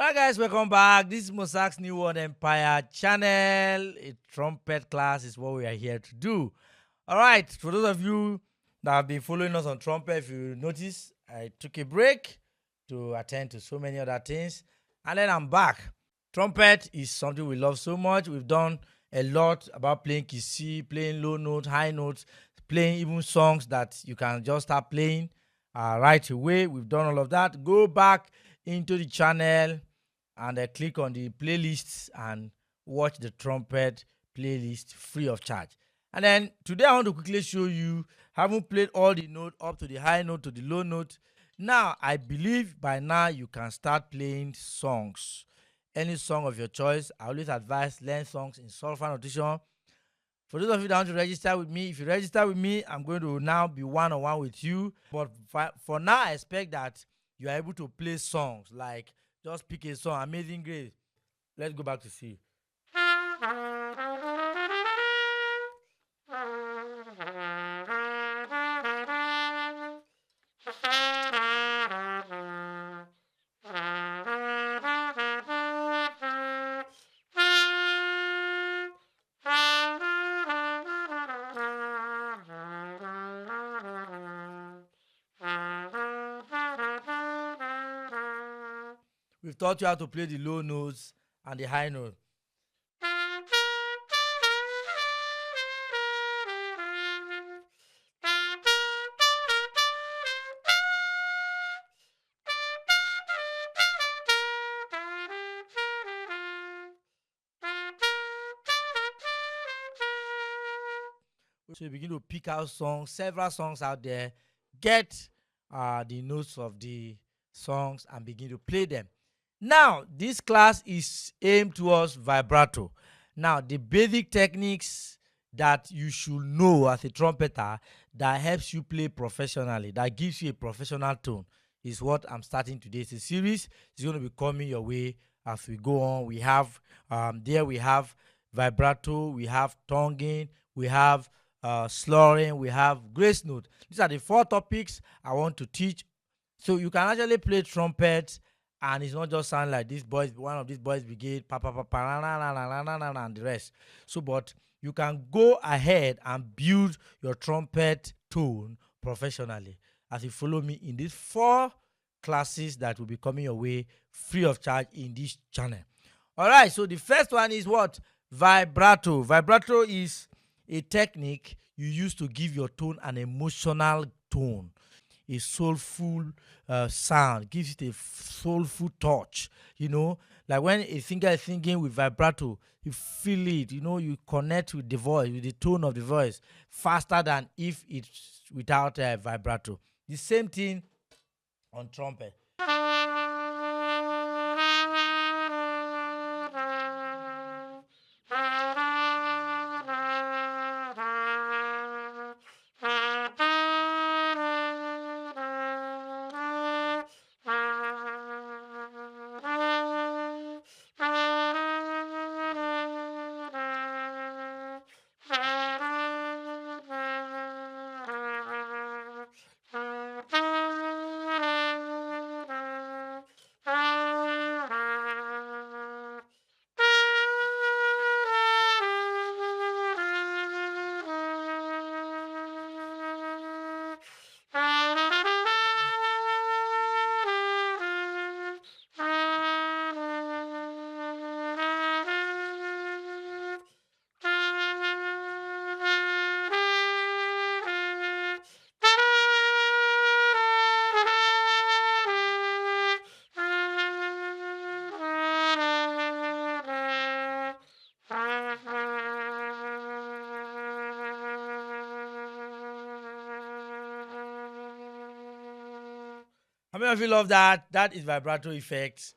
Alright guys, welcome back. This is MOSAX New World Empire channel. A trumpet class is what we are here to do. Alright, for those of you that have been following us on trumpet, if you notice, I took a break to attend to so many other things. And then I'm back. Trumpet is something we love so much. We've done a lot about playing key C, playing low notes, high notes, playing even songs that you can just start playing right away. We've done all of that. Go back into the channel and click on the playlists and watch the trumpet playlist free of charge. And then today I want to quickly show you, having played all the notes up to the high note to the low note. Now I believe by now you can start playing songs. Any song of your choice. I always advise learn songs in solfa notation. For those of you that want to register with me, if you register with me, I'm going to now be one-on-one with you. But for now, I expect that you are able to play songs like just pick a song, Amazing Grace. Let's go back to C. We've taught you how to play the low notes and the high note. So you begin to pick out songs, several songs out there, get the notes of the songs and begin to play them. Now, this class is aimed towards vibrato. Now, the basic techniques that you should know as a trumpeter that helps you play professionally, that gives you a professional tone, is what I'm starting today. It's a series. It's going to be coming your way as we go on. We have, we have vibrato, we have tonguing, we have slurring, we have grace note. These are the 4 topics I want to teach. So you can actually play trumpet and it's not just sound like this boys, one of these boys brigade, pa pa pa pa na na na na na na and the rest. So, but you can go ahead and build your trumpet tone professionally as you follow me in these 4 classes that will be coming your way free of charge in this channel. All right. So the first one is what? Vibrato. Vibrato is a technique you use to give your tone an emotional tone. A soulful sound, gives it a soulful touch, like when a singer is singing with vibrato, you feel it, you connect with the voice, with the tone of the voice faster than if it's without vibrato. The same thing on trumpet. How many of you love that? That is vibrato effects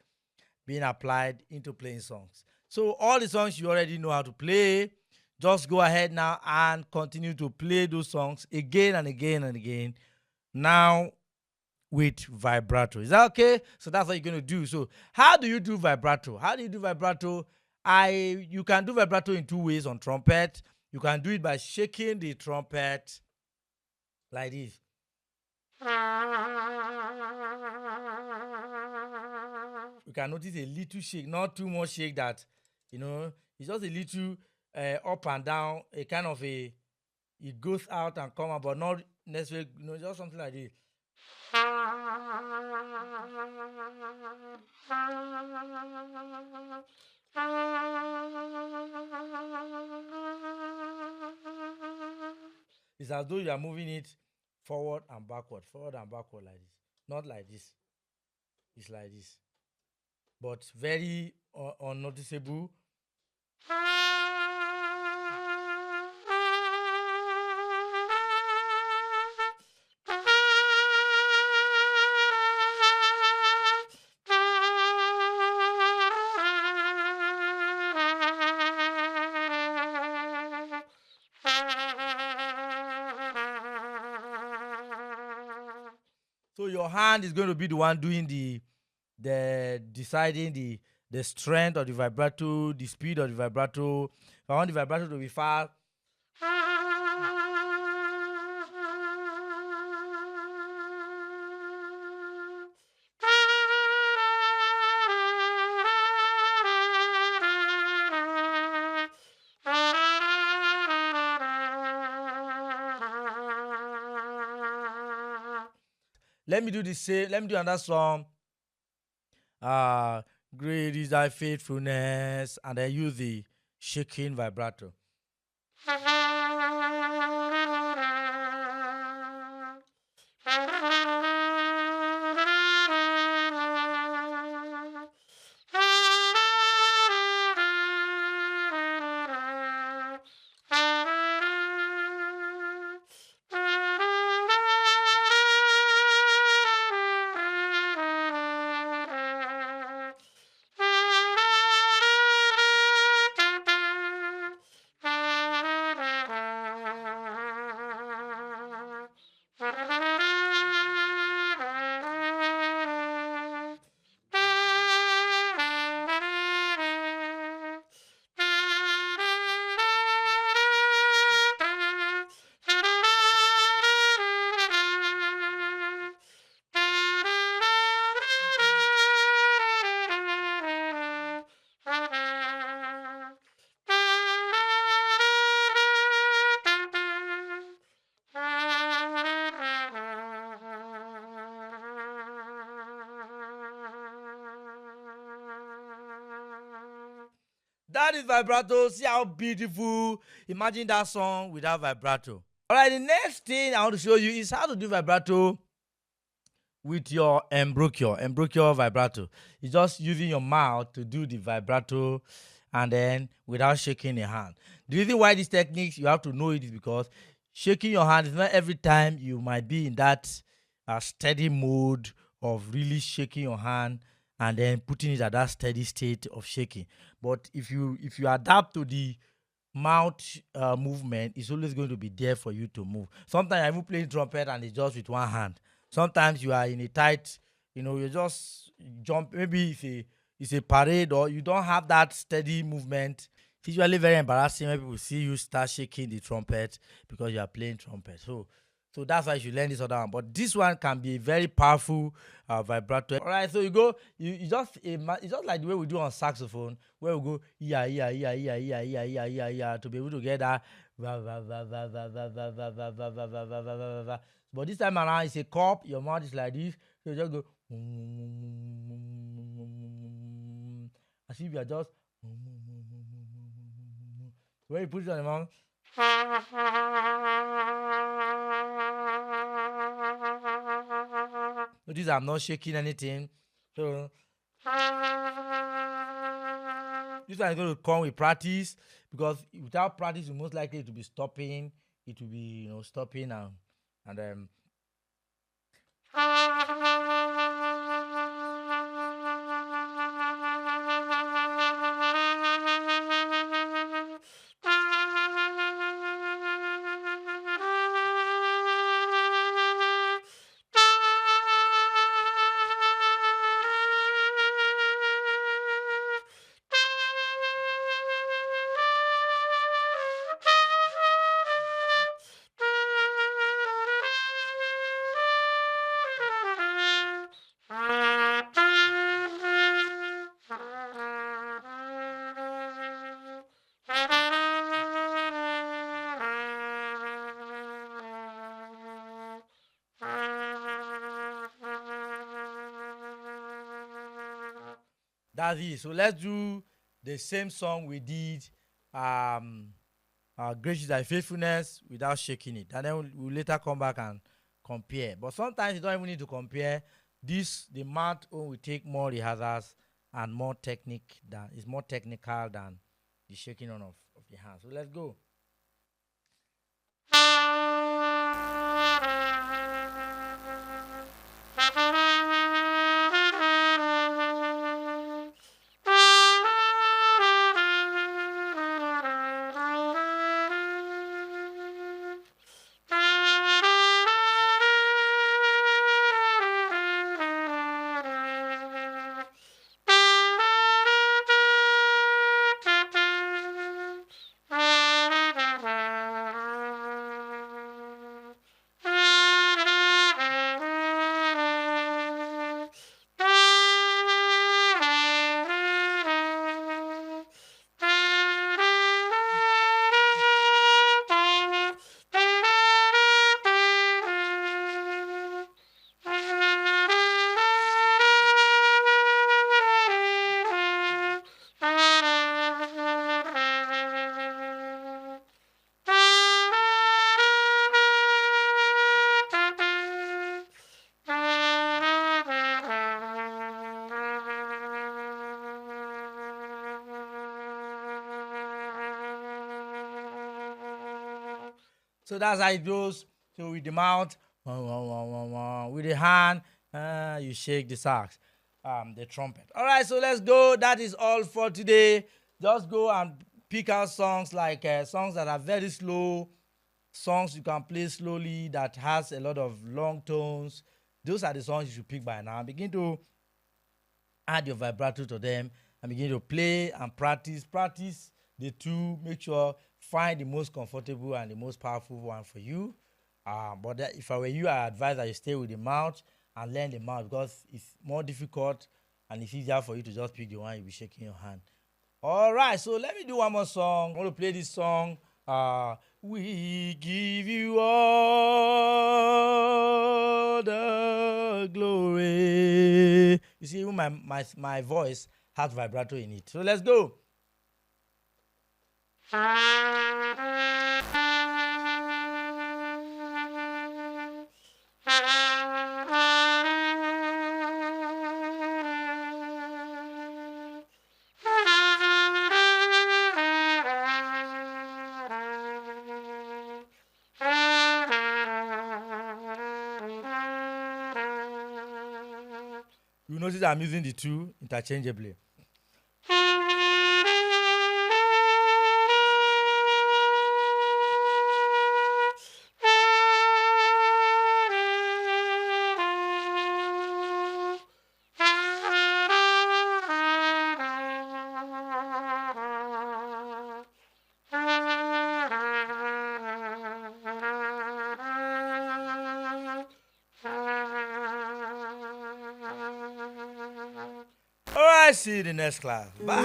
being applied into playing songs. So all the songs you already know how to play, just go ahead now and continue to play those songs again and again and again. Now with vibrato. Is that okay? So that's what you're going to do. So how do you do vibrato? How do you do vibrato? You can do vibrato in 2 ways on trumpet. You can do it by shaking the trumpet like this. you can notice a little shake, not too much shake that, it's just a little up and down, a kind of a, it goes out and come out, but not necessarily, just something like this. It's as though you are moving it forward and backward like this. Not like this. It's like this. But very unnoticeable. So your hand is going to be the one doing the deciding the strength of the vibrato, the speed of the vibrato. If I want the vibrato to be fast, let me do the same. Let me do another song. Great is thy faithfulness, and I use the shaking vibrato. That is vibrato. See how beautiful. Imagine that song without vibrato. All right, the next thing I want to show you is how to do vibrato with your embouchure vibrato. It's just using your mouth to do the vibrato and then without shaking your hand. The reason why this technique you have to know it is because shaking your hand is not every time you might be in that steady mode of really shaking your hand and then putting it at that steady state of shaking. But if you adapt to the mouth movement, it's always going to be there for you to move. Sometimes I'm even playing trumpet and it's just with one hand. Sometimes you are in a tight, you just jump. Maybe it's a parade or you don't have that steady movement. It's usually very embarrassing when people see you start shaking the trumpet because you are playing trumpet. So that's why you should learn this other one. But this one can be a very powerful vibrato. All right, so it's just like the way we do on saxophone, where we go yeah yeah yeah yeah yeah yeah yeah yeah yeah to be able to get that. But this time around, it's a cup. Your mouth is like this. So you just go as if you are just when you put it on the mouth. Notice I'm not shaking anything. So this one is going to come with practice because without practice, you're most likely to be stopping. It will be stopping and That's it. So let's do the same song we did. Grace is thy faithfulness without shaking it, and then we'll later come back and compare. But sometimes you don't even need to compare. The mouth will take more rehearsals and more it's more technical than the shaking on of the hand. So let's go. So that's how it goes. So with the mouth, with the hand, you shake the sax, the trumpet. All right, so let's go. That is all for today. Just go and pick out songs like songs that are very slow, songs you can play slowly that has a lot of long tones. Those are the songs you should pick by now. Begin to add your vibrato to them and begin to play and practice. Practice the two. Make sure find the most comfortable and the most powerful one for you. But if I were you, I advise that you stay with the mouth and learn the mouth because it's more difficult and it's easier for you to just pick the one you'll be shaking your hand. All right, so let me do one more song. I want to play this song. We give you all the glory. You see, even my voice has vibrato in it. So let's go. You notice I'm using the two interchangeably. See you in the next class. Bye.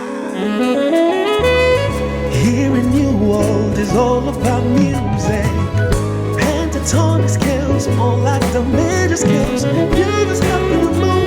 Here in New World is all about music. Pentatonic scales, more like the major scales. You just happen to move.